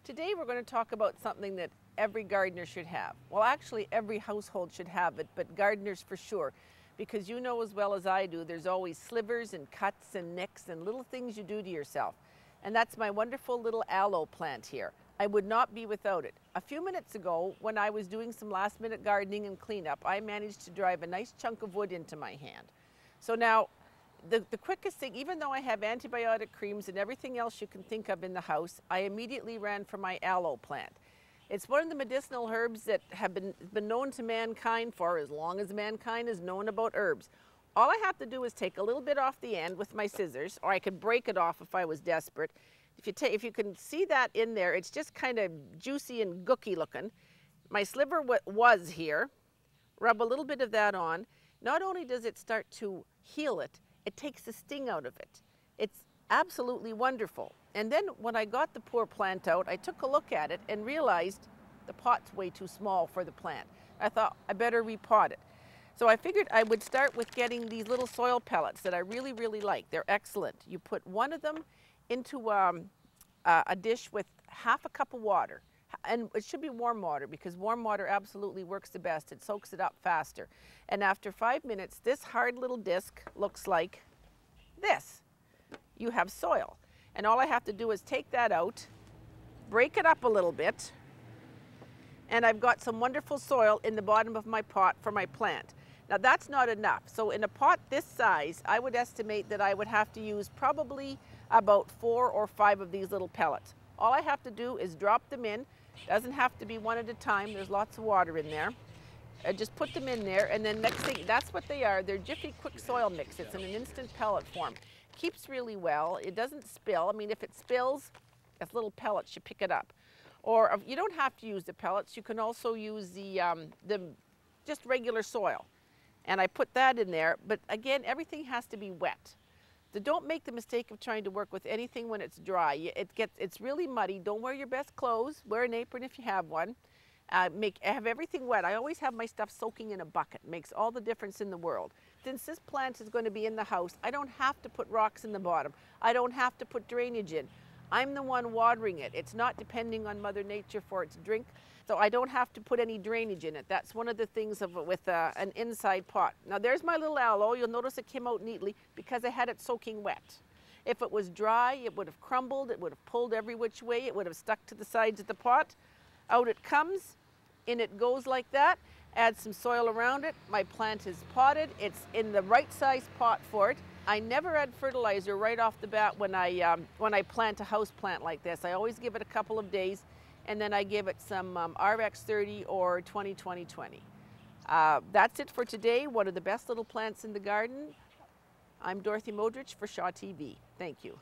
Today we're going to talk about something that every gardener should have. Well, actually every household should have it, but gardeners for sure. Because you know as well as I do, there's always slivers and cuts and nicks and little things you do to yourself. And that's my wonderful little aloe plant here. I would not be without it. A few minutes ago, when I was doing some last minute gardening and cleanup, I managed to drive a nice chunk of wood into my hand. So now, the quickest thing, even though I have antibiotic creams and everything else you can think of in the house, I immediately ran for my aloe plant. It's one of the medicinal herbs that have been known to mankind for as long as mankind has known about herbs. All I have to do is take a little bit off the end with my scissors, or I could break it off if I was desperate. If you can see that in there, it's just kind of juicy and gooky looking. My sliver was here. Rub a little bit of that on. Not only does it start to heal it, it takes the sting out of it. It's absolutely wonderful. And then when I got the poor plant out, I took a look at it and realized the pot's way too small for the plant. I thought I better repot it. So I figured I would start with getting these little soil pellets that I really, really like. They're excellent. You put one of them into a dish with half a cup of water. And it should be warm water because warm water absolutely works the best. It soaks it up faster. And after 5 minutes, this hard little disc looks like this. You have soil. And all I have to do is take that out, break it up a little bit, and I've got some wonderful soil in the bottom of my pot for my plant. Now that's not enough. So in a pot this size, I would estimate that I would have to use probably about 4 or 5 of these little pellets. All I have to do is drop them in. Doesn't have to be one at a time. There's lots of water in there. Just put them in there, and then next thing, that's what they are. They're Jiffy Quick Soil Mix. It's in an instant pellet form. Keeps really well. It doesn't spill. I mean, if it spills, as little pellets, you pick it up. Or if you don't have to use the pellets. You can also use the just regular soil. And I put that in there. But again, everything has to be wet. So don't make the mistake of trying to work with anything when it's dry. It's really muddy. Don't wear your best clothes. Wear an apron if you have one. Have everything wet. I always have my stuff soaking in a bucket. It makes all the difference in the world. Since this plant is going to be in the house, I don't have to put rocks in the bottom. I don't have to put drainage in. I'm the one watering it. It's not depending on Mother Nature for its drink, so I don't have to put any drainage in it. That's one of the things with an inside pot. Now there's my little aloe. You'll notice it came out neatly because I had it soaking wet. If it was dry, it would have crumbled. It would have pulled every which way. It would have stuck to the sides of the pot. Out it comes. In it goes like that. Add some soil around it. My plant is potted. It's in the right size pot for it. I never add fertilizer right off the bat when I plant a house plant like this. I always give it a couple of days, and then I give it some RX30 or 20-20-20. That's it for today. One of the best little plants in the garden. I'm Dorothy Modrich for Shaw TV. Thank you.